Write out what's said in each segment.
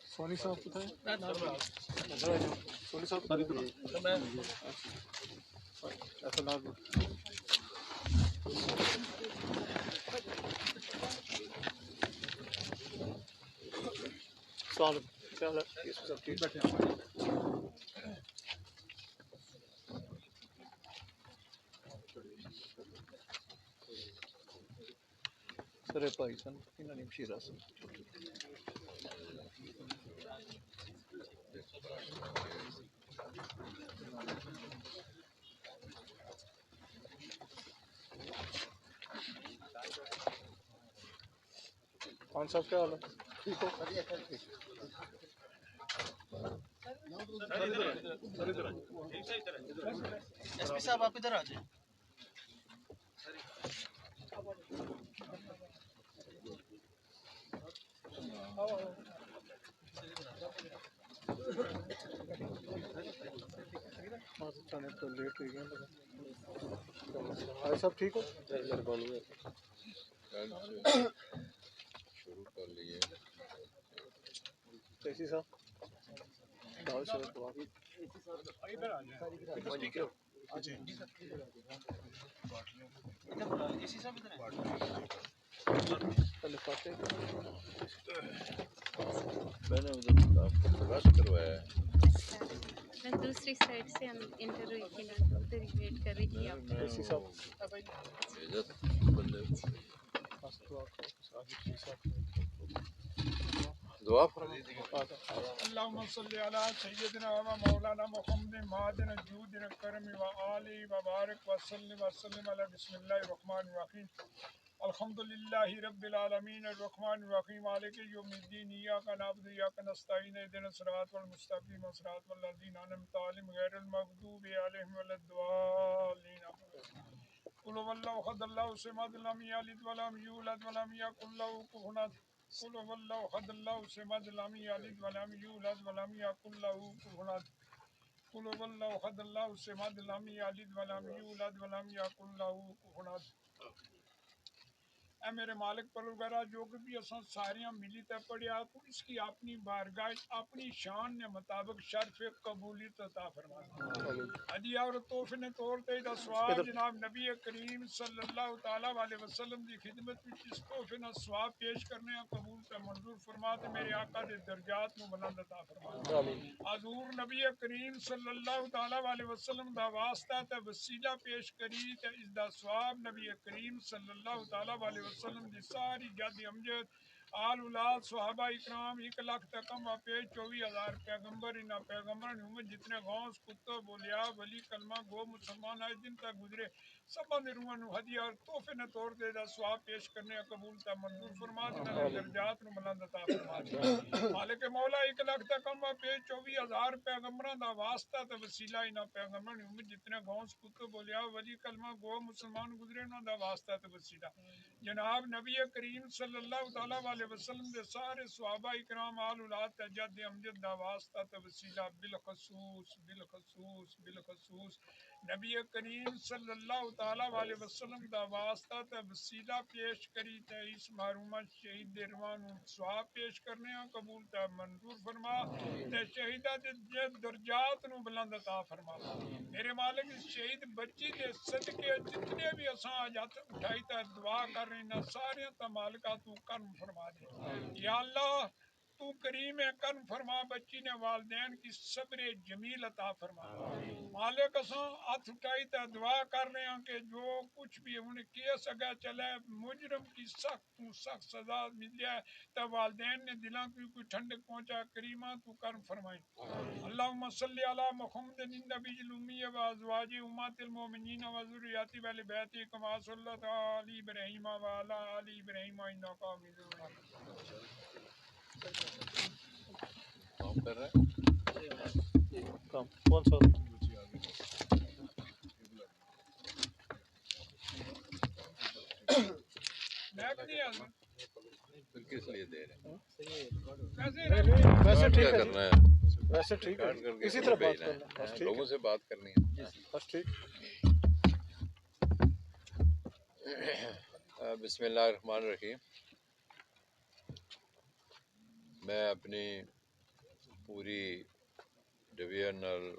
سونی صاحب کتنے سونی صاحب ایسا نہ سرے بھائی سن انہوں نے مشیرہ سن خان صاحب کیا حال ہے ٹھیک ہو ایس پی صاحب آپ ادھر آ جائیں تو لیٹ ہوئی گئے بھائی صاحب ٹھیک ہو شروع کر لیے کیسی صاحب میں نے ادھر رش کروایا ہے میں دوسری سائڈ سے ہم انٹرویو کی نا ادھر ہی ویٹ کر رہی تھی آپ کیسی صاحب بھیجا بندے دعا فرمائیے اللهم صل على سيدنا ومولانا محمد معدن الجود الكرم وآله وبارك وسلم على بسم الله الرحمن الرحيم الحمد لله رب العالمين الرحمن الرحيم مالك يوم الدين إياك نعبد وإياك نستعين اهدنا الصراط المستقيم صراط الذين أنعمت عليهم غير المغضوب عليهم ولا الضالين قل هو الله أحد الله الصمد لم يلد ولم يولد ولم يكن له كفوا أحد قل هو الله أحد الله الصمد لم يلد ولم يولد ولم يكن له كفوا أحد قل هو الله أحد الله الصمد لم يلد ولم يولد ولم يكن له كفوا أحد اے میرے مالک پروردگار جو کہ بھی اساں ساریاں ملی تے پڑھیا تو اس کی اپنی بارگاہ اپنی شان نے مطابق شرف قبولیت عطا فرما ادی اور توفے نے طور تے دا ثواب جناب نبی کریم صلی اللہ تعالی علیہ وسلم دی خدمت وچ اس توفے نہ ثواب پیش کرنے قبول تے منظور فرما تے میرے آقا دے درجات نو بلند عطا فرما حضور نبی کریم صلی اللہ تعالی علیہ وسلم دا واسطہ تے وسیلہ پیش کری تے اس دا ثواب نبی کریم صلی اللہ تعالی علیہ وسلم دی ساری جد امجد آل اولاد صحابہ اکرام 1 لاکھ تکم و پیش 24,000 پیغمبر انہا پیغمبر امت جتنے غوث کتب اولیاء ولی کلمہ گو مسلمان آج دن تک گزرے سب نے روحان ہدیہ اور تحفے نے طور دے دا ثواب پیش کرنے قبول تا منظور فرما دینا درجات نو بلند عطا فرما دینا مالک مولا 1 لاکھ تکم و پیش 24,000 پیغمبران دا واسطہ تے وسیلہ انہا پیغمبر امت جتنے غوث کتب اولیاء ولی کلمہ گو مسلمان گزرے انہا دا واسطہ تے وسیلہ جناب نبی کریم صلی اللہ تعالی علیہ وسلم دے سارے صحابہ اکرام آل اولاد تے جد امجد دا واسطہ تے وسیلہ بالخصوص نبی کریم صلی اللہ تعالی علیہ وسلم دا واسطہ تے وسیلہ پیش کری تے اس محرومہ شہید دے روان ثواب پیش کرنے قبول تے منظور فرما تے شہیدہ دے درجات نو بلند عطا فرما میرے مالک اس شہید بچی دے صدقے جتنے بھی اساں آج ہاتھ اٹھائی تے دعا کر رہے ہیں سارے تا مالکہ تو کرم فرما دے یا اللہ تو کریم کرم فرما بچی نے والدین کی صبر جمیل عطا فرما مالک اساں ہاتھ اٹھائی تے دعا کر رہے ہیں کہ جو کچھ بھی انہیں کیس اگا چلے مجرم کی سخت سزا مل جائے تے والدین نے دلاں کوئی ٹھنڈک پہنچا کریمہ تو کرم فرمائیں اللہم صلی علی محمد النبی الامی و ازواج امات المومنین و ذریاتی وال بیتی کما صلی اللہ علی ابراہیم و علی آل ابراہیم انکا حمید مجید کام کر رہے ہیں کام کون سا پھر کس لیے دے رہے ہیں ویسے ٹھیک ہے کرنا ہے ویسے ٹھیک ہے اسی طرح بات کرنا بس ٹھیک لوگوں ہے سے بات کرنی ہے بس ٹھیک بسم اللہ الرحمن الرحیم میں اپنی پوری ڈویژنل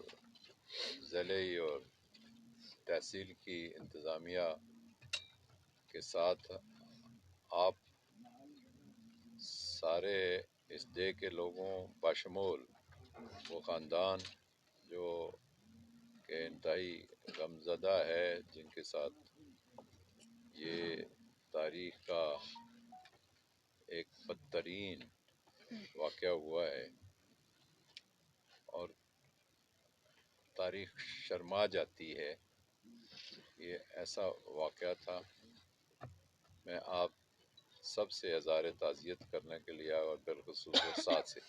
ضلعی اور تحصیل کی انتظامیہ کے ساتھ آپ سارے اس دے کے لوگوں بشمول وہ خاندان جو کہ انتہائی غمزدہ ہے، جن کے ساتھ یہ تاریخ کا ایک بدترین واقعہ ہوا ہے اور تاریخ شرما جاتی ہے، یہ ایسا واقعہ تھا۔ میں آپ سب سے اظہار تعزیت کرنے کے لیے اور بالخصوص ساتھ سے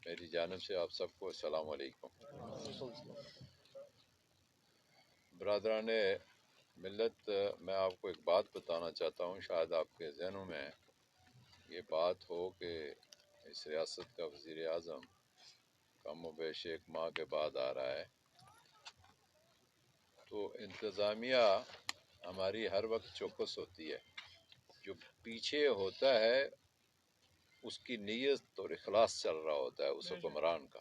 میری جانب سے آپ سب کو السلام علیکم۔ برادران ملت، میں آپ کو ایک بات بتانا چاہتا ہوں، شاید آپ کے ذہنوں میں یہ بات ہو کہ اس ریاست کا وزیر اعظم کم و بیش 1 ماہ کے بعد آ رہا ہے، تو انتظامیہ ہماری ہر وقت چوکس ہوتی ہے، جو پیچھے ہوتا ہے اس کی نیت اور اخلاص چل رہا ہوتا ہے اس حکمران کا۔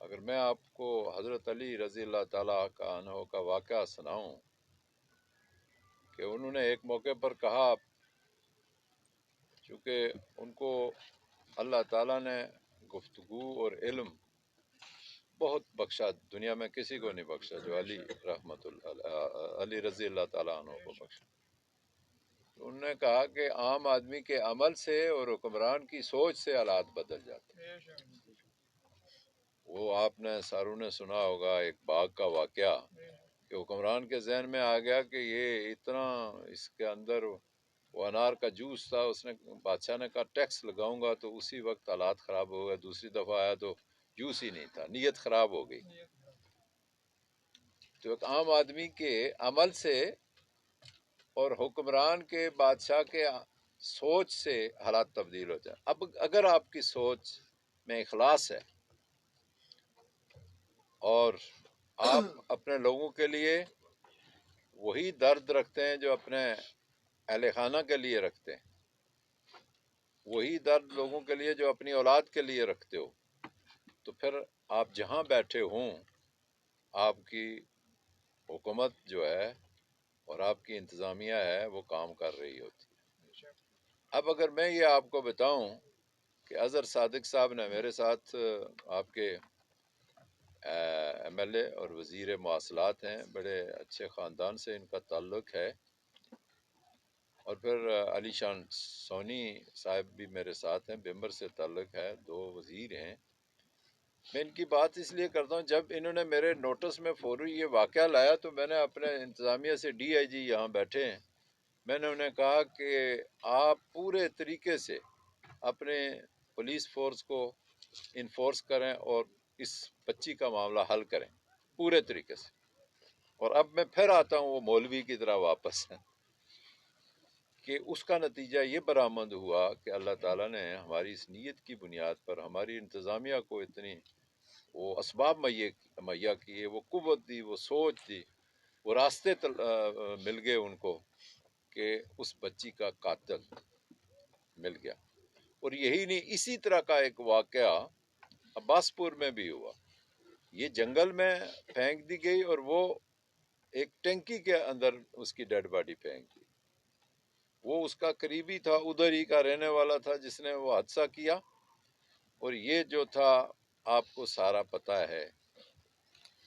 اگر میں آپ کو حضرت علی رضی اللہ تعالیٰ عنہ کا واقعہ سناؤں کہ انہوں نے ایک موقع پر کہا، چونکہ ان کو اللہ تعالیٰ نے گفتگو اور علم بہت بخشا، دنیا میں کسی کو نہیں بخشا جو علی رضی اللہ تعالیٰ عنہ کو بخشا۔ انہوں نے کہا کہ عام آدمی کے عمل سے اور حکمران کی سوچ سے حالات بدل جاتے ہیں۔ وہ آپ نے ساروں نے سنا ہوگا ایک باغ کا واقعہ کہ حکمران کے ذہن میں آ گیا کہ یہ اتنا اس کے اندر وہ انار کا جوس تھا، اس نے بادشاہ نے کہا ٹیکس لگاؤں گا، تو اسی وقت حالات خراب ہو گئے۔ دوسری دفعہ آیا تو جوس ہی نہیں تھا، نیت خراب ہو گئی۔ تو ایک عام آدمی کے عمل سے اور حکمران کے بادشاہ کے سوچ سے حالات تبدیل ہو جائیں۔ اب اگر آپ کی سوچ میں اخلاص ہے اور آپ اپنے لوگوں کے لیے وہی درد رکھتے ہیں جو اپنے اہل خانہ کے لیے رکھتے ہیں، وہی درد لوگوں کے لیے جو اپنی اولاد کے لیے رکھتے ہو، تو پھر آپ جہاں بیٹھے ہوں آپ کی حکومت جو ہے اور آپ کی انتظامیہ ہے وہ کام کر رہی ہوتی ہے۔ اب اگر میں یہ آپ کو بتاؤں کہ اظہر صادق صاحب نے میرے ساتھ، آپ کے ایم ایل اے اور وزیر مواصلات ہیں، بڑے اچھے خاندان سے ان کا تعلق ہے، اور پھر علی شان سونی صاحب بھی میرے ساتھ ہیں، بمبر سے تعلق ہے، 2 وزیر ہیں۔ میں ان کی بات اس لیے کرتا ہوں، جب انہوں نے میرے نوٹس میں فوری یہ واقعہ لایا تو میں نے اپنے انتظامیہ سے ڈی آئی جی یہاں بیٹھے ہیں، میں نے انہیں کہا کہ آپ پورے طریقے سے اپنے پولیس فورس کو انفورس کریں اور اس بچی کا معاملہ حل کریں پورے طریقے سے۔ اور اب میں پھر آتا ہوں وہ مولوی کی طرح واپس کہ اس کا نتیجہ یہ برآمد ہوا کہ اللہ تعالیٰ نے ہماری اس نیت کی بنیاد پر ہماری انتظامیہ کو اتنی وہ اسباب مہیا کیے، وہ قوت دی، وہ سوچ دی، وہ راستے مل گئے ان کو کہ اس بچی کا قاتل مل گیا۔ اور یہی نہیں، اسی طرح کا ایک واقعہ عباس پور میں بھی ہوا، یہ جنگل میں پھینک دی گئی اور وہ ایک ٹینکی کے اندر اس کی ڈیڈ باڈی پھینک دی۔ وہ اس کا قریبی تھا، ادھر ہی کا رہنے والا تھا جس نے وہ حادثہ کیا، اور یہ جو تھا آپ کو سارا پتہ ہے۔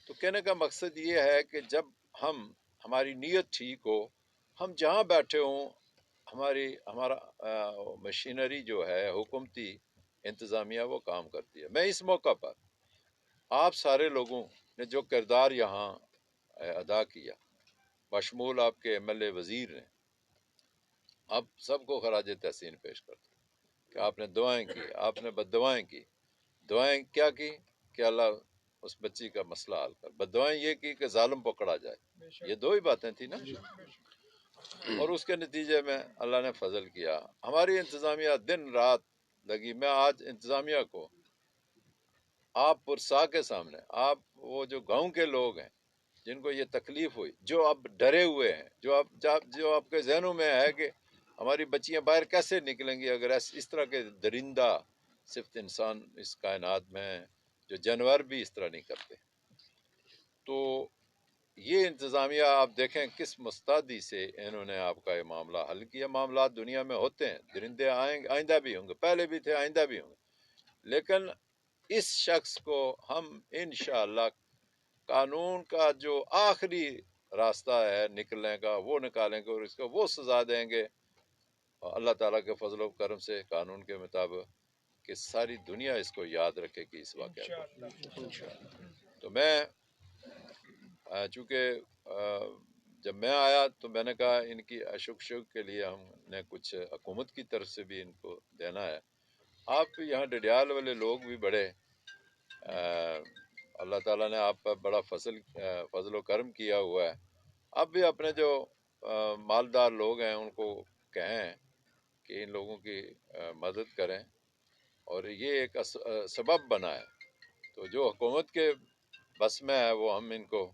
تو کہنے کا مقصد یہ ہے کہ جب ہماری نیت ٹھیک ہو، ہم جہاں بیٹھے ہوں، ہمارا مشینری جو ہے حکومتی انتظامیہ وہ کام کرتی ہے۔ میں اس موقع پر آپ سارے لوگوں نے جو کردار یہاں ادا کیا، بشمول آپ کے ایم ایل اے وزیر نے، آپ سب کو خراج تحسین پیش کرتا ہوں کہ آپ نے دعائیں کی، آپ نے بد دعائیں کی۔ دعائیں کیا کی کہ اللہ اس بچی کا مسئلہ حل کر، بد دعائیں یہ کی کہ ظالم پکڑا جائے، یہ 2 ہی باتیں تھیں نا۔ اور اس کے نتیجے میں اللہ نے فضل کیا، ہماری انتظامیہ دن رات لگی۔ میں آج انتظامیہ کو آپ پرسا کے سامنے، آپ وہ جو گاؤں کے لوگ ہیں جن کو یہ تکلیف ہوئی، جو اب ڈرے ہوئے ہیں، جو آپ کے ذہنوں میں ہے کہ ہماری بچیاں باہر کیسے نکلیں گی اگر اس طرح کے درندہ صرف انسان اس کائنات میں ہیں جو جانور بھی اس طرح نہیں کرتے. تو یہ انتظامیہ آپ دیکھیں کس مستعدی سے انہوں نے آپ کا یہ معاملہ حل کیا. معاملات دنیا میں ہوتے ہیں، درندے آئندہ بھی ہوں گے، پہلے بھی تھے، آئندہ بھی ہوں گے، لیکن اس شخص کو ہم انشاءاللہ قانون کا جو آخری راستہ ہے نکلنے کا وہ نکالیں گے اور اس کو وہ سزا دیں گے اللہ تعالیٰ کے فضل و کرم سے قانون کے مطابق کہ ساری دنیا اس کو یاد رکھے گی اس واقعہ کو. تو میں چونکہ جب میں آیا تو میں نے کہا ان کی اشک کے لیے ہم نے کچھ حکومت کی طرف سے بھی ان کو دینا ہے. آپ یہاں ڈڈیال والے لوگ بھی بڑے اللہ تعالیٰ نے آپ پر بڑا فضل و کرم کیا ہوا ہے. آپ بھی اپنے جو مالدار لوگ ہیں ان کو کہیں کہ ان لوگوں کی مدد کریں اور یہ ایک سبب بنا ہے. تو جو حکومت کے بس میں ہے وہ ہم ان کو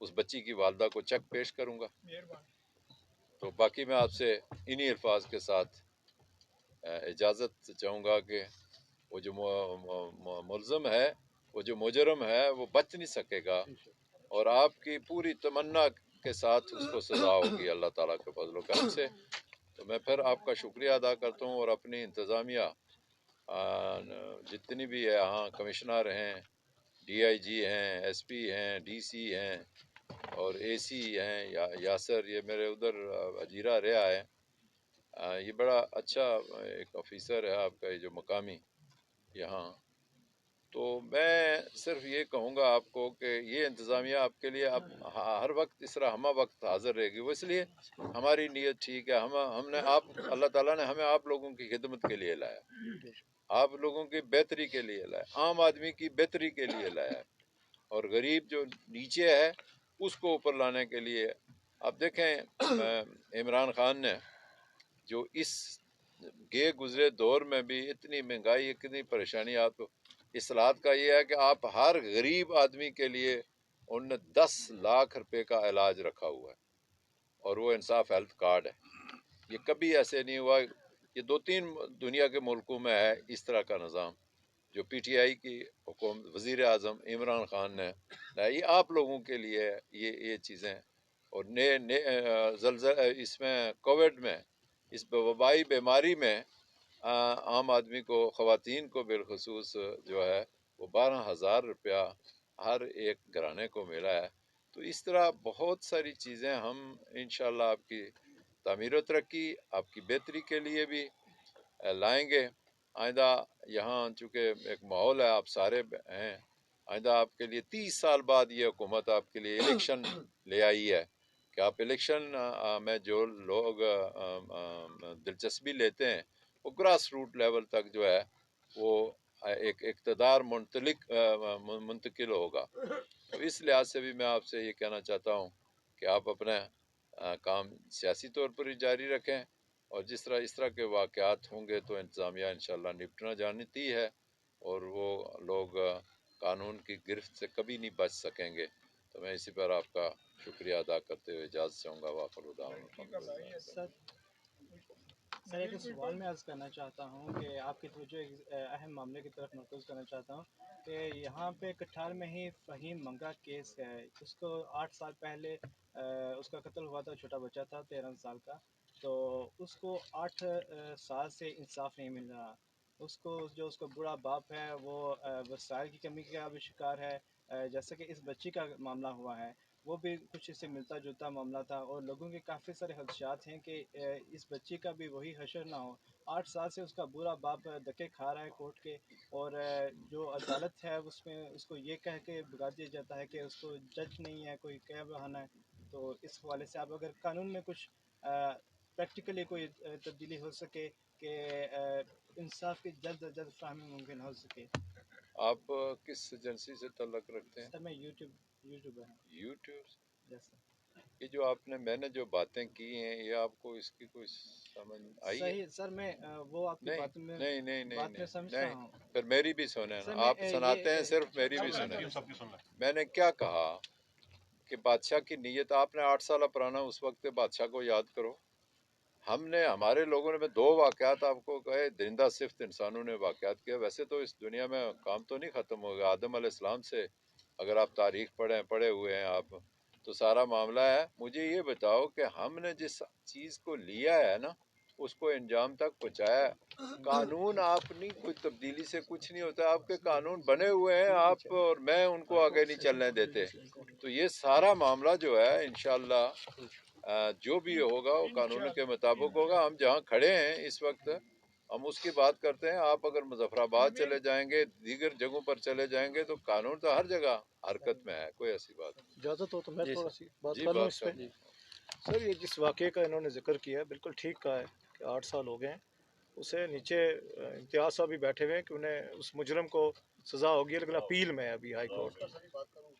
اس بچی کی والدہ کو چیک پیش کروں گا. تو باقی میں آپ سے انہی الفاظ کے ساتھ اجازت چاہوں گا کہ وہ جو ملزم ہے، وہ جو مجرم ہے وہ بچ نہیں سکے گا اور آپ کی پوری تمنا کے ساتھ اس کو سزا ہوگی اللہ تعالیٰ کے فضل و کرم سے. تو میں پھر آپ کا شکریہ ادا کرتا ہوں اور اپنی انتظامیہ جتنی بھی ہے یہاں کمشنر ہیں، ڈی آئی جی ہیں، ایس پی ہیں، ڈی سی ہیں اور اے سی ہیں، یاسر یہ میرے ادھر اجیرہ رہا ہے، یہ بڑا اچھا ایک آفیسر ہے آپ کا یہ جو مقامی یہاں. تو میں صرف یہ کہوں گا آپ کو کہ یہ انتظامیہ آپ کے لیے اب ہر وقت اس طرح ہمہ وقت حاضر رہے گی. وہ اس لیے ہماری نیت ٹھیک ہے، ہم نے اللہ تعالیٰ نے ہمیں آپ لوگوں کی خدمت کے لیے لایا، آپ لوگوں کی بہتری کے لیے لایا، عام آدمی کی بہتری کے لیے لایا اور غریب جو نیچے ہے اس کو اوپر لانے کے لیے. آپ دیکھیں عمران خان نے جو اس گئے گزرے دور میں بھی اتنی مہنگائی، اتنی پریشانی، آپ اصلاحات کا یہ ہے کہ آپ ہر غریب آدمی کے لیے انہوں نے 10 لاکھ روپے کا علاج رکھا ہوا ہے اور وہ انصاف ہیلتھ کارڈ ہے. یہ کبھی ایسے نہیں ہوا. یہ 2-3 دنیا کے ملکوں میں ہے اس طرح کا نظام جو پی ٹی آئی کی حکومت وزیر اعظم عمران خان نے لایا. یہ آپ لوگوں کے لیے یہ چیزیں اور اس میں کووڈ میں اس وبائی بیماری میں عام آدمی کو، خواتین کو بالخصوص جو ہے وہ 12,000 روپیہ ہر ایک گھرانے کو ملا ہے. تو اس طرح بہت ساری چیزیں ہم انشاءاللہ آپ کی تعمیر و ترقی، آپ کی بہتری کے لیے بھی لائیں گے. آئندہ یہاں چونکہ ایک ماحول ہے، آپ سارے ہیں، آئندہ آپ کے لیے 30 سال بعد یہ حکومت آپ کے لیے الیکشن لے آئی ہے کہ آپ الیکشن میں جو لوگ دلچسپی لیتے ہیں وہ گراس روٹ لیول تک جو ہے وہ ایک اقتدار منتقل ہوگا. تو اس لحاظ سے بھی میں آپ سے یہ کہنا چاہتا ہوں کہ آپ اپنا کام سیاسی طور پر ہی جاری رکھیں اور اس طرح کے واقعات ہوں گے تو انتظامیہ انشاءاللہ نپٹنا جانتی ہے اور وہ لوگ قانون کی گرفت سے کبھی نہیں بچ سکیں گے. تو میں اسی پر آپ کا شکریہ ادا کرتے ہوئے اجازت چاہوں گا. واخر دعوانا سر ایک سوال میں عرض کرنا چاہتا ہوں کہ آپ کی توجہ ایک اہم معاملے کی طرف مرکوز کرنا چاہتا ہوں کہ یہاں پہ کٹھار میں ہی فہیم منگا کیس ہے. اس کو 8 سال پہلے اس کا قتل ہوا تھا، چھوٹا بچہ تھا 13 سال کا. تو اس کو 8 سال سے انصاف نہیں مل رہا. اس کو جو اس کا بڑا باپ ہے وہ وسائل کی کمی کا بھی شکار ہے. جیسا کہ اس بچی کا معاملہ ہوا ہے وہ بھی کچھ اس سے ملتا جلتا معاملہ تھا اور لوگوں کے کافی سارے خدشات ہیں کہ اس بچی کا بھی وہی حشر نہ ہو. 8 سال سے اس کا برا باپ دھکے کھا رہا ہے کورٹ کے اور جو عدالت ہے اس میں اس کو یہ کہہ کے بگا دیا جاتا ہے کہ اس کو جج نہیں ہے، کوئی کیا بہانہ ہے. تو اس حوالے سے آپ اگر قانون میں کچھ پریکٹیکلی کوئی تبدیلی ہو سکے کہ انصاف کی جلد از جلد فراہمی ممکن ہو سکے. آپ کس ایجنسی سے تعلق رکھتے ہیں؟ سر میں یوٹیوبر ہوں. یوٹیوب. یس سر. یہ جو میں نے جو باتیں کی ہیں یہ آپ کو اس کی کوئی سمجھ آئی ہے؟ صحیح سر، میں وہ آپ کی بات میں سمجھتا ہوں. پھر میری بھی سنیں سر نا. آپ سناتے ہیں صرف میری بھی سنیں. میں نے کیا کہا کہ بادشاہ کی نیت، آپ نے 8 سال پرانا اس وقت بادشاہ کو یاد کرو. ہم نے ہمارے لوگوں نے 2 واقعات آپ کو کہے، درندہ صفت انسانوں نے واقعات کیا. ویسے تو اس دنیا میں کام تو نہیں ختم ہوگا. آدم علیہ السلام سے اگر آپ تاریخ پڑھے ہوئے ہیں آپ، تو سارا معاملہ ہے. مجھے یہ بتاؤ کہ ہم نے جس چیز کو لیا ہے نا، اس کو انجام تک پہنچایا. قانون آپ نہیں، کوئی تبدیلی سے کچھ نہیں ہوتا. آپ کے قانون بنے ہوئے ہیں، آپ اور میں ان کو آگے نہیں چلنے دیتے. تو یہ سارا معاملہ جو ہے انشاءاللہ جو بھی ہوگا وہ قانون کے مطابق ہوگا. ہم جہاں کھڑے ہیں اس وقت ہم اس کی بات کرتے ہیں. آپ اگر مظفر آباد چلے جائیں گے، دیگر جگہوں پر چلے جائیں گے، تو قانون تو ہر جگہ حرکت میں ہے. کوئی ایسی بات نہیں. اجازت ہو تو میں تھوڑا سی بات جی کر لوں بات اس پہ. کر. سر یہ جس واقعے کا انہوں نے ذکر کیا ہے بالکل ٹھیک کہا ہے کہ 8 سال ہو گئے ہیں. اسے نیچے امتیاز صاحب بھی بیٹھے ہوئے ہیں کہ انہیں اس مجرم کو سزا ہوگی ہے، لیکن اپیل میں ہے ابھی ہائی کورٹ.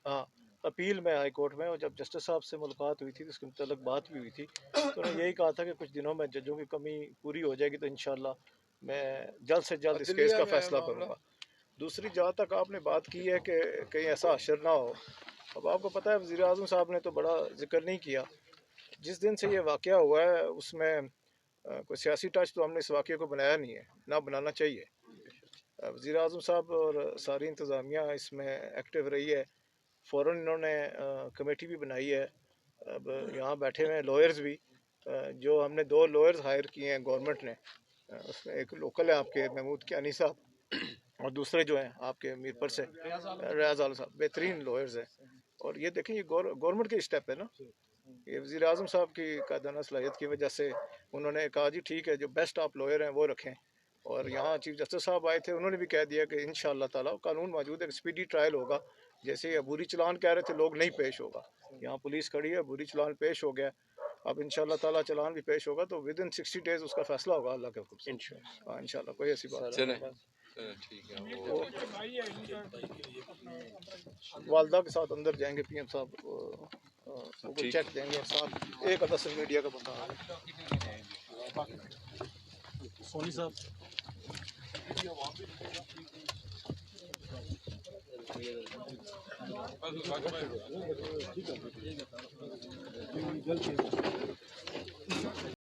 ہاں اپیل میں ہائی کورٹ میں. اور جب جسٹس صاحب سے ملاقات ہوئی تھی تو اس کے متعلق بات بھی ہوئی تھی، تو انہوں نے یہی کہا تھا کہ کچھ دنوں میں ججوں کی کمی پوری ہو جائے گی تو انشاءاللہ میں جلد سے جلد اس کیس کا فیصلہ کروں گا. دوسری جہاں تک آپ نے بات کی ہے کہ کہیں ایسا حشر نہ ہو، اب آپ کو پتہ ہے وزیر اعظم صاحب نے تو بڑا ذکر نہیں کیا. جس دن سے یہ واقعہ ہوا ہے اس میں کوئی سیاسی ٹچ تو ہم نے اس واقعے کو بنایا نہیں ہے، نہ بنانا چاہیے. وزیر اعظم صاحب اور ساری انتظامیہ اس میں ایکٹیو رہی ہے. فوراً انہوں نے کمیٹی بھی بنائی ہے. اب یہاں بیٹھے ہوئے ہیں لوئرز بھی، جو ہم نے 2 لوئرز ہائر کیے ہیں گورنمنٹ نے. اس میں ایک لوکل ہے آپ کے محمود کیانی صاحب، اور دوسرے جو ہیں آپ کے میرپور سے ریاض عالم صاحب. بہترین لوئرز ہیں. اور یہ دیکھیں یہ گورنمنٹ کے اسٹیپ ہے نا. یہ وزیر اعظم صاحب کی قائدانہ صلاحیت کی وجہ سے انہوں نے کہا جی ٹھیک ہے جو بیسٹ آپ لوئر ہیں وہ رکھیں. اور یہاں چیف جسٹس صاحب آئے تھے، انہوں نے بھی کہہ دیا کہ انشاءاللہ تعالیٰ قانون موجود ہے، اسپیڈی ٹرائل ہوگا. جیسے عبوری چلان کہہ رہے تھے لوگ، نہیں پیش ہوگا. یہاں پولیس کھڑی ہے، عبوری چلان پیش ہو گیا. اب انشاءاللہ تعالیٰ چلان بھی پیش ہوگا تو ود ان 60 days اس کا فیصلہ ہوگا اللہ کے حکم سے. ہاں انشاءاللہ کوئی ایسی بات نہیں. چلیں ٹھیک ہے. یہ وہ تو بھائی ہے ان کا والدہ کے ساتھ اندر جائیں گے پی ایم صاحب، وہ کو چیک دیں گے. اور ساتھ ایک آدھا سے میڈیا کا بتا سونی صاحب بس